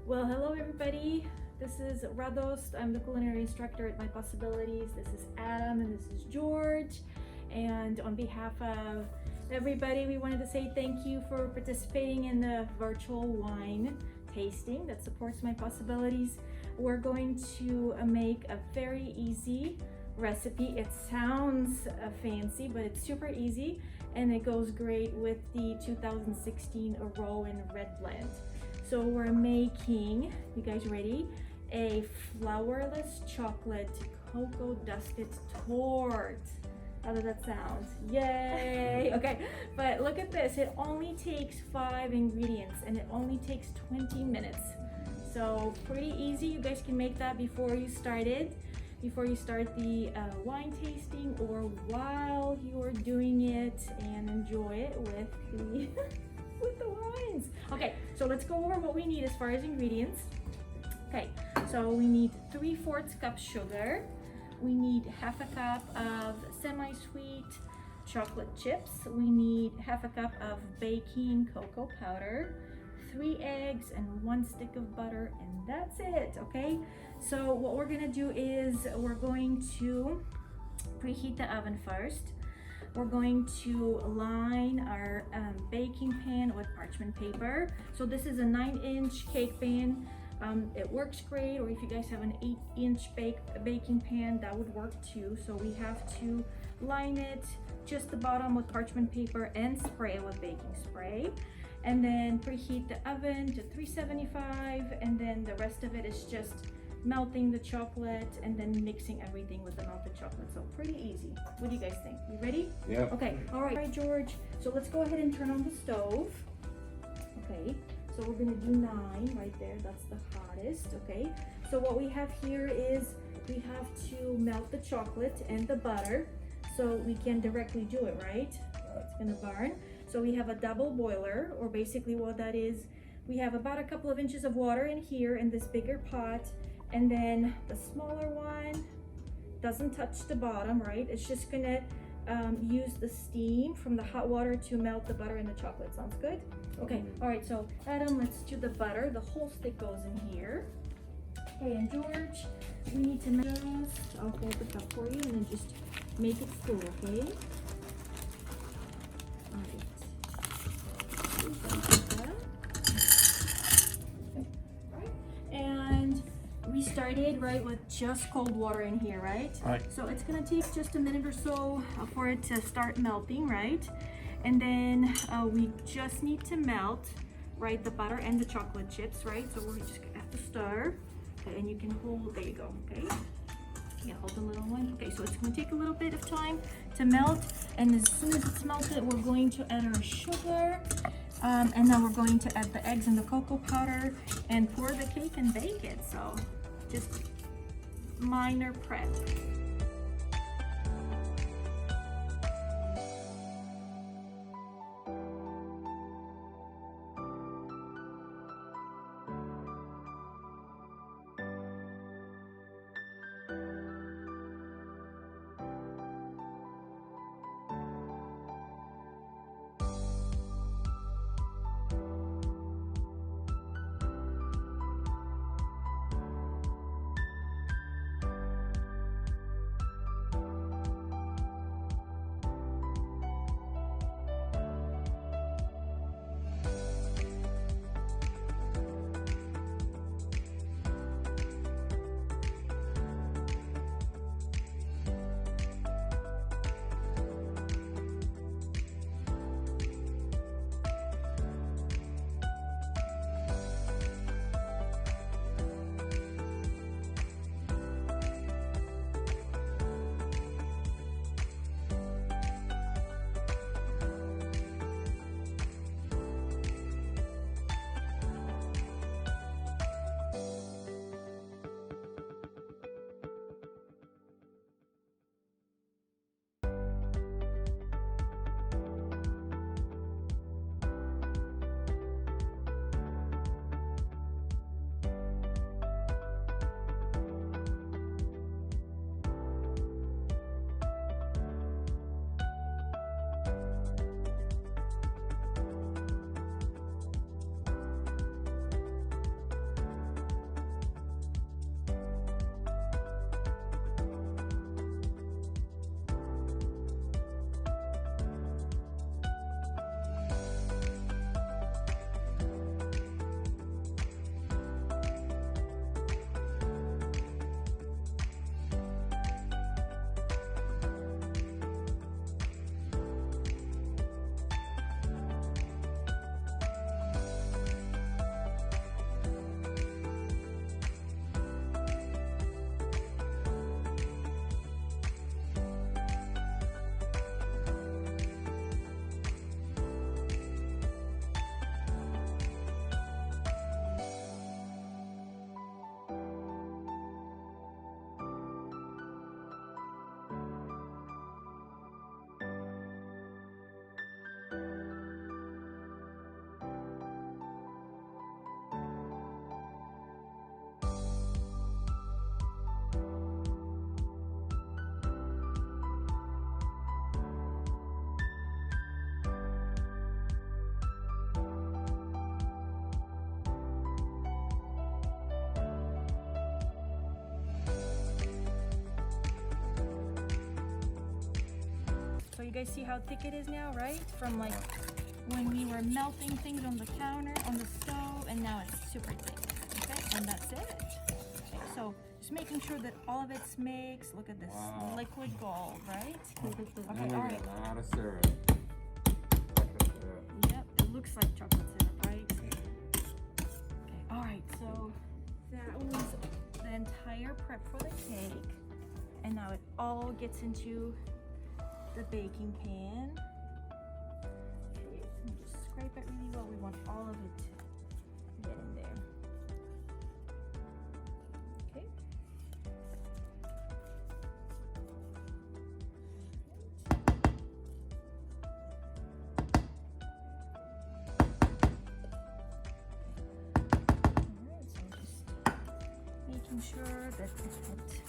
Well, hello everybody. This is Radost. I'm the culinary instructor at My Possibilities. This is Adam and this is George. And on behalf of everybody, we wanted to say thank you for participating in the virtual wine tasting that supports My Possibilities. We're going to make a very easy recipe. It sounds fancy, but it's super easy and it goes great with the 2016 Rowan Red Blend. So we're making, you guys ready? A flourless chocolate cocoa dusted torte. How does that sound? Yay! Okay, but look at this. It only takes 5 ingredients and it only takes 20 minutes. So pretty easy. You guys can make that before you start the wine tasting or while you're doing it, and enjoy it with the with the wines. Okay, so let's go over what we need as far as ingredients. Okay, so we need 3/4 cup sugar. We need half a cup of semi-sweet chocolate chips. We need half a cup of baking cocoa powder, 3 eggs, and 1 stick of butter, and that's it. Okay, so what we're gonna do is we're going to preheat the oven first. We're going to line our baking pan with parchment paper. So this is a 9-inch cake pan. It works great, or if you guys have an 8-inch baking pan, that would work too. So we have to line it, just the bottom, with parchment paper and spray it with baking spray. And then preheat the oven to 375, and then the rest of it is just melting the chocolate and then mixing everything with the melted chocolate. So pretty easy. What do you guys think? You ready? Yeah. Okay, all right, George. So let's go ahead and turn on the stove. Okay, so we're gonna do 9 right there. That's the hottest, okay? So what we have here is we have to melt the chocolate and the butter so we can directly do it, right? It's gonna burn. So we have a double boiler, or basically what that is, we have about a couple of inches of water in here in this bigger pot, and then the smaller one doesn't touch the bottom, right? It's just gonna use the steam from the hot water to melt the butter and the chocolate. Sounds good? Okay, all right, so Adam, let's do the butter. The whole stick goes in here. Okay, and George, we need to just, I'll hold the cup for you and then just make it full, okay? All right. And we started right with just cold water in here, right? Right. So it's gonna take just a minute or so for it to start melting, right? And then we just need to melt, right, the butter and the chocolate chips, right? So we're just gonna have to stir. Okay, and you can hold, there you go, okay? Yeah, hold the little one. Okay, so it's gonna take a little bit of time to melt, and as soon as it's melted, we're going to add our sugar, and then we're going to add the eggs and the cocoa powder and pour the cake and bake it. So just minor prep. guys see how thick it is now, right? From like when we were melting things on the counter, on the stove, and now it's super thick. Okay, and that's it. Okay, so just making sure that all of it's mixed. Look at this liquid gold, right? Okay, all right. A lot of syrup. Yep, it looks like chocolate syrup, right? Okay, all right, so that was the entire prep for the cake. And now it all gets into the baking pan. Okay, and just scrape it really well. We want all of it to get in there. Okay. Alright, so just making sure that it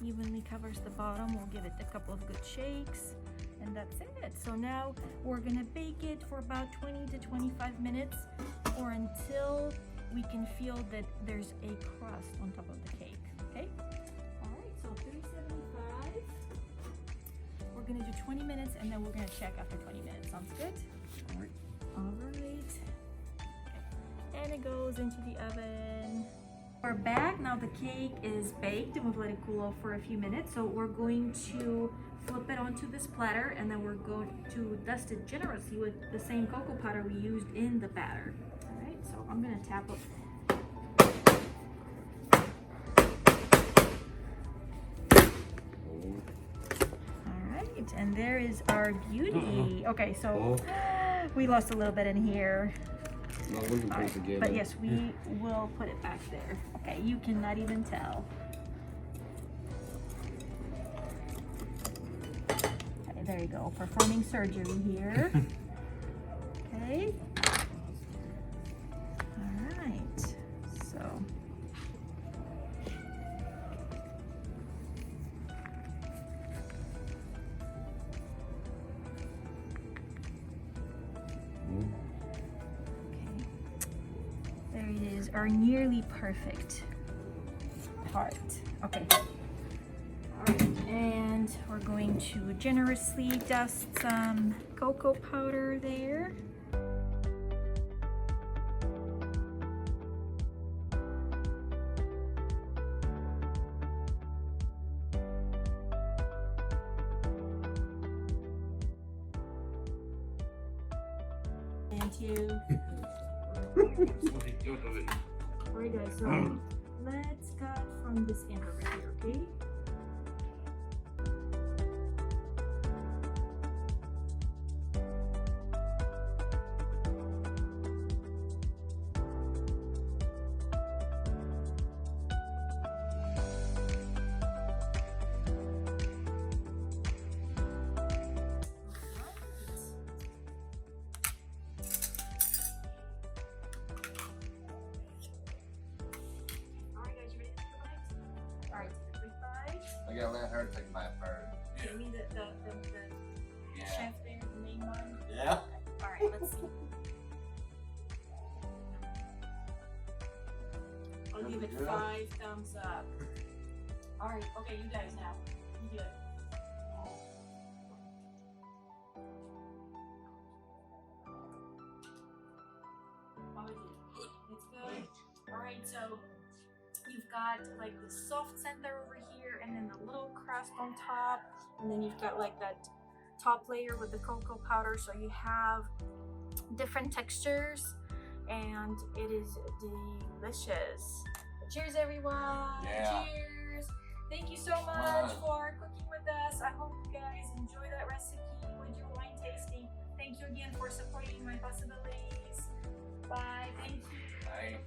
evenly covers the bottom. We'll give it a couple of good shakes, and that's it. So now we're gonna bake it for about 20 to 25 minutes, or until we can feel that there's a crust on top of the cake. Okay, all right, so 375. We're gonna do 20 minutes, and then we're gonna check after 20 minutes. Sounds good? All right. All right. Okay. And it goes into the oven. We're back. Now the cake is baked and we've let it cool off for a few minutes. So we're going to flip it onto this platter, and then we're going to dust it generously with the same cocoa powder we used in the batter. All right, so I'm gonna tap it. All right, and there is our beauty. Okay, so we lost a little bit in here. No, we can put it together. But yes, we will put it back there. Okay, you cannot even tell. Okay, there you go. Performing surgery here. Okay. All right. So. There it is, our nearly perfect part. Okay. All right, and we're going to generously dust some cocoa powder there. And two. Alright guys, so let's cut from this end over here, okay? I gotta let her take my part. Give me the chef there, the main one. Yeah. Alright, let's see. I'll give it 5 thumbs up. Alright, okay, you guys now. You do it. How is it? It's good? Alright, so you've got like the soft center over here, and then the little crust on top, and then you've got like that top layer with the cocoa powder, so you have different textures, and it is delicious. Cheers everyone. Yeah. Cheers. Thank you so much for cooking with us. I hope you guys enjoy that recipe with your wine tasting. Thank you again for supporting my possibilities. Bye. Thank you. Bye.